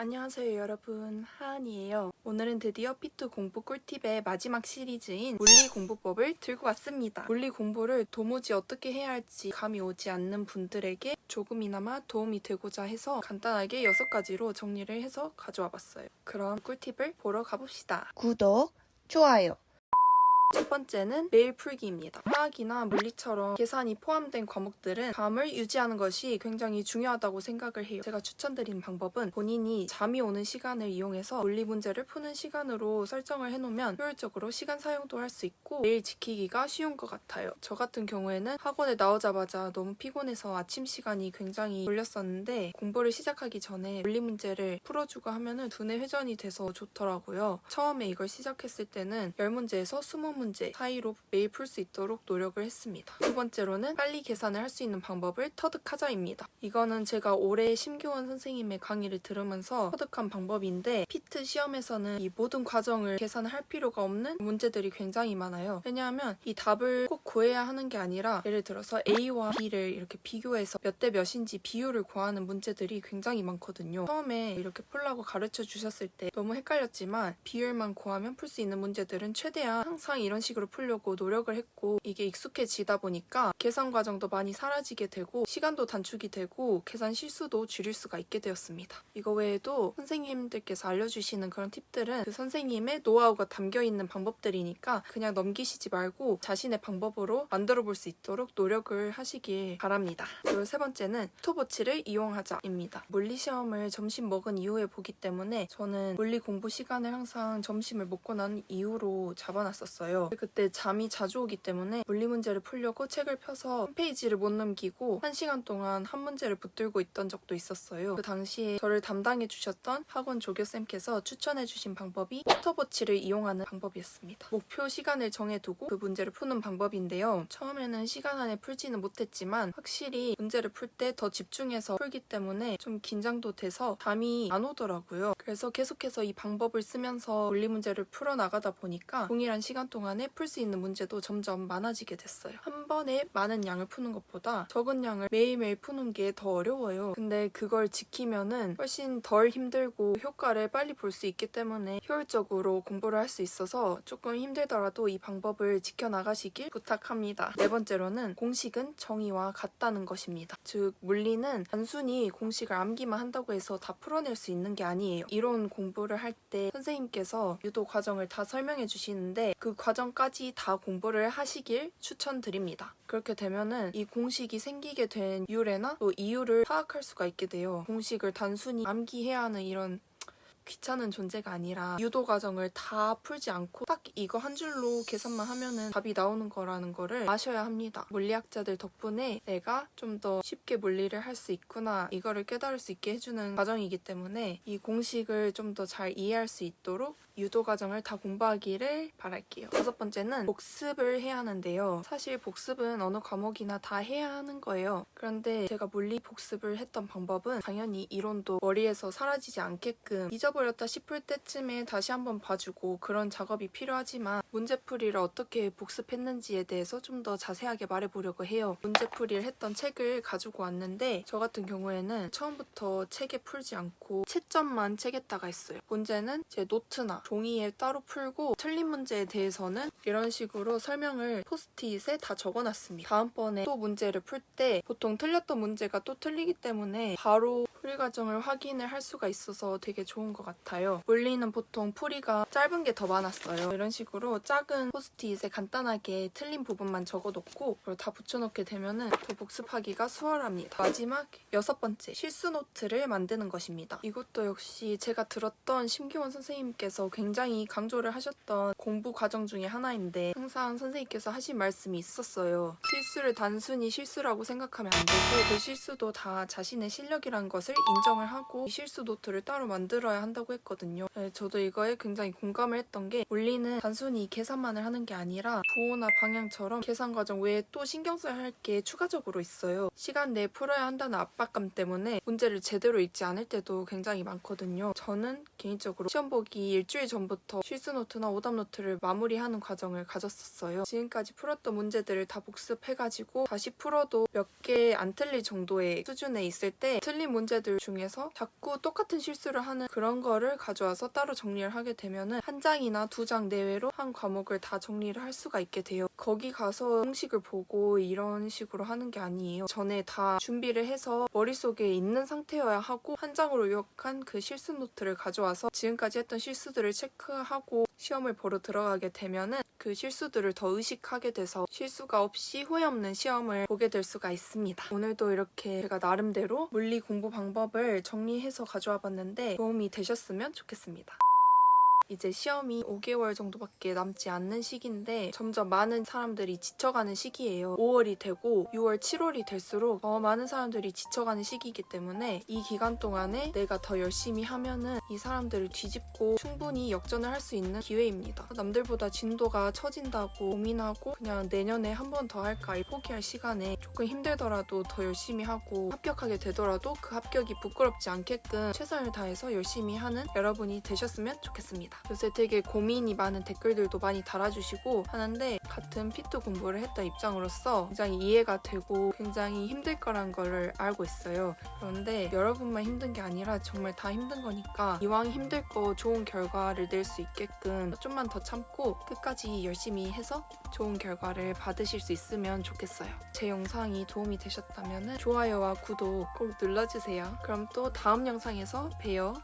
안녕하세요 여러분, 하은이에요. 오늘은 드디어 P2 공부 꿀팁의 마지막 시리즈인 물리 공부법을 들고 왔습니다. 물리 공부를 도무지 어떻게 해야 할지 감이 오지 않는 분들에게 조금이나마 도움이 되고자 해서 간단하게 6가지로 정리를 해서 가져와 봤어요. 그럼 꿀팁을 보러 가봅시다. 구독, 좋아요. 첫 번째는 매일 풀기입니다. 화학이나 물리처럼 계산이 포함된 과목들은 감을 유지하는 것이 굉장히 중요하다고 생각을 해요. 제가 추천드린 방법은 본인이 잠이 오는 시간을 이용해서 물리 문제를 푸는 시간으로 설정을 해놓으면 효율적으로 시간 사용도 할 수 있고 매일 지키기가 쉬운 것 같아요. 저 같은 경우에는 학원에 나오자마자 너무 피곤해서 아침 시간이 굉장히 걸렸었는데 공부를 시작하기 전에 물리 문제를 풀어주고 하면은 두뇌 회전이 돼서 좋더라고요. 처음에 이걸 시작했을 때는 10문제에서 20문제 사이로 매일 풀 수 있도록 노력을 했습니다. 두 번째로는 빨리 계산을 할 수 있는 방법을 터득하자입니다. 이거는 제가 올해 심교원 선생님의 강의를 들으면서 터득한 방법인데 피트 시험에서는 이 모든 과정을 계산을 할 필요가 없는 문제들이 굉장히 많아요. 왜냐하면 이 답을 꼭 구해야 하는 게 아니라 예를 들어서 A와 B를 이렇게 비교해서 몇 대 몇인지 비율을 구하는 문제들이 굉장히 많거든요. 처음에 이렇게 풀라고 가르쳐 주셨을 때 너무 헷갈렸지만 비율만 구하면 풀 수 있는 문제들은 최대한 항상 이런 식으로 풀려고 노력을 했고 이게 익숙해지다 보니까 계산 과정도 많이 사라지게 되고 시간도 단축이 되고 계산 실수도 줄일 수가 있게 되었습니다. 이거 외에도 선생님들께서 알려주시는 그런 팁들은 그 선생님의 노하우가 담겨있는 방법들이니까 그냥 넘기시지 말고 자신의 방법으로 만들어 볼 수 있도록 노력을 하시길 바랍니다. 그리고 세 번째는 스톱워치를 이용하자입니다. 물리시험을 점심 먹은 이후에 보기 때문에 저는 물리 공부 시간을 항상 점심을 먹고 난 이후로 잡아놨었어요. 그때 잠이 자주 오기 때문에 물리 문제를 풀려고 책을 펴서 한 페이지를 못 넘기고 1시간 동안 한 문제를 붙들고 있던 적도 있었어요. 그 당시에 저를 담당해 주셨던 학원 조교쌤께서 추천해 주신 방법이 스톱워치를 이용하는 방법이었습니다. 목표 시간을 정해두고 그 문제를 푸는 방법인데요. 처음에는 시간 안에 풀지는 못했지만 확실히 문제를 풀 때 더 집중해서 풀기 때문에 좀 긴장도 돼서 잠이 안 오더라고요. 그래서 계속해서 이 방법을 쓰면서 물리 문제를 풀어나가다 보니까 동일한 시간 동안에 풀 수 있는 문제도 점점 많아지게 됐어요. 한 번에 많은 양을 푸는 것보다 적은 양을 매일매일 푸는 게 더 어려워요. 근데 그걸 지키면은 훨씬 덜 힘들고 효과를 빨리 볼 수 있기 때문에 효율적으로 공부를 할 수 있어서 조금 힘들더라도 이 방법을 지켜나가시길 부탁합니다. 네 번째로는 공식은 정의와 같다는 것입니다. 즉 물리는 단순히 공식을 암기만 한다고 해서 다 풀어낼 수 있는 게 아니에요. 이론 공부를 할 때 선생님께서 유도 과정을 다 설명해 주시는데 그 과정까지 다 공부를 하시길 추천드립니다. 그렇게 되면은 이 공식이 생기게 된 유래나 또 이유를 파악할 수가 있게 돼요. 공식을 단순히 암기해야 하는 이런 귀찮은 존재가 아니라 유도 과정을 다 풀지 않고 딱 이거 한 줄로 계산만 하면은 답이 나오는 거라는 거를 아셔야 합니다. 물리학자들 덕분에 내가 좀 더 쉽게 물리를 할 수 있구나 이거를 깨달을 수 있게 해주는 과정이기 때문에 이 공식을 좀 더 잘 이해할 수 있도록 유도 과정을 다 공부하기를 바랄게요. 다섯 번째는 복습을 해야 하는데요. 사실 복습은 어느 과목이나 다 해야 하는 거예요. 그런데 제가 물리 복습을 했던 방법은 당연히 이론도 머리에서 사라지지 않게끔 잊어버렸다 싶을 때쯤에 다시 한번 봐주고 그런 작업이 필요하지만 문제풀이를 어떻게 복습했는지에 대해서 좀 더 자세하게 말해보려고 해요. 문제풀이를 했던 책을 가지고 왔는데 저 같은 경우에는 처음부터 책에 풀지 않고 채점만 책에다가 했어요. 문제는 제 노트나 종이에 따로 풀고 틀린 문제에 대해서는 이런 식으로 설명을 포스트잇에 다 적어놨습니다. 다음번에 또 문제를 풀 때 보통 틀렸던 문제가 또 틀리기 때문에 바로 풀이 과정을 확인을 할 수가 있어서 되게 좋은 것 같아요. 물리는 보통 풀이가 짧은 게 더 많았어요. 이런 식으로 작은 포스트잇에 간단하게 틀린 부분만 적어놓고 그걸 다 붙여놓게 되면은 더 복습하기가 수월합니다. 마지막 6번째, 실수 노트를 만드는 것입니다. 이것도 역시 제가 들었던 심기원 선생님께서 굉장히 강조를 하셨던 공부 과정 중에 하나인데 항상 선생님께서 하신 말씀이 있었어요. 실수를 단순히 실수라고 생각하면 안 되고 그 실수도 다 자신의 실력이라는 것을 인정을 하고 이 실수 노트를 따로 만들어야 한다고 했거든요. 네, 저도 이거에 굉장히 공감을 했던 게 물리는 단순히 계산만을 하는 게 아니라 부호나 방향처럼 계산 과정 외에 또 신경 써야 할 게 추가적으로 있어요. 시간 내에 풀어야 한다는 압박감 때문에 문제를 제대로 읽지 않을 때도 굉장히 많거든요. 저는 개인적으로 시험 보기 일주일 전부터 실수 노트나 오답 노트를 마무리하는 과정을 가졌었어요. 지금까지 풀었던 문제들을 다 복습해가지고 다시 풀어도 몇 개 안 틀릴 정도의 수준에 있을 때 틀린 문제 문제들 중에서 자꾸 똑같은 실수를 하는 그런 거를 가져와서 따로 정리를 하게 되면은 한 장이나 두 장 내외로 한 과목을 다 정리를 할 수가 있게 돼요. 거기 가서 공식을 보고 이런 식으로 하는 게 아니에요. 전에 다 준비를 해서 머릿속에 있는 상태여야 하고 한 장으로 요약한 그 실수 노트를 가져와서 지금까지 했던 실수들을 체크하고 시험을 보러 들어가게 되면은 그 실수들을 더 의식하게 돼서 실수가 없이 후회 없는 시험을 보게 될 수가 있습니다. 오늘도 이렇게 제가 나름대로 물리 공부 방법을 정리해서 가져와 봤는데 도움이 되셨으면 좋겠습니다. 이제 시험이 5개월 정도밖에 남지 않는 시기인데 점점 많은 사람들이 지쳐가는 시기예요. 5월이 되고 6월, 7월이 될수록 더 많은 사람들이 지쳐가는 시기이기 때문에 이 기간 동안에 내가 더 열심히 하면은 이 사람들을 뒤집고 충분히 역전을 할 수 있는 기회입니다. 남들보다 진도가 처진다고 고민하고 그냥 내년에 한 번 더 할까 포기할 시간에 조금 힘들더라도 더 열심히 하고 합격하게 되더라도 그 합격이 부끄럽지 않게끔 최선을 다해서 열심히 하는 여러분이 되셨으면 좋겠습니다. 요새 되게 고민이 많은 댓글들도 많이 달아주시고 하는데 같은 피트 공부를 했던 입장으로서 굉장히 이해가 되고 굉장히 힘들 거란 걸 알고 있어요. 그런데 여러분만 힘든 게 아니라 정말 다 힘든 거니까 이왕 힘들 거 좋은 결과를 낼 수 있게끔 좀만 더 참고 끝까지 열심히 해서 좋은 결과를 받으실 수 있으면 좋겠어요. 제 영상이 도움이 되셨다면 좋아요와 구독 꼭 눌러주세요. 그럼 또 다음 영상에서 봬요.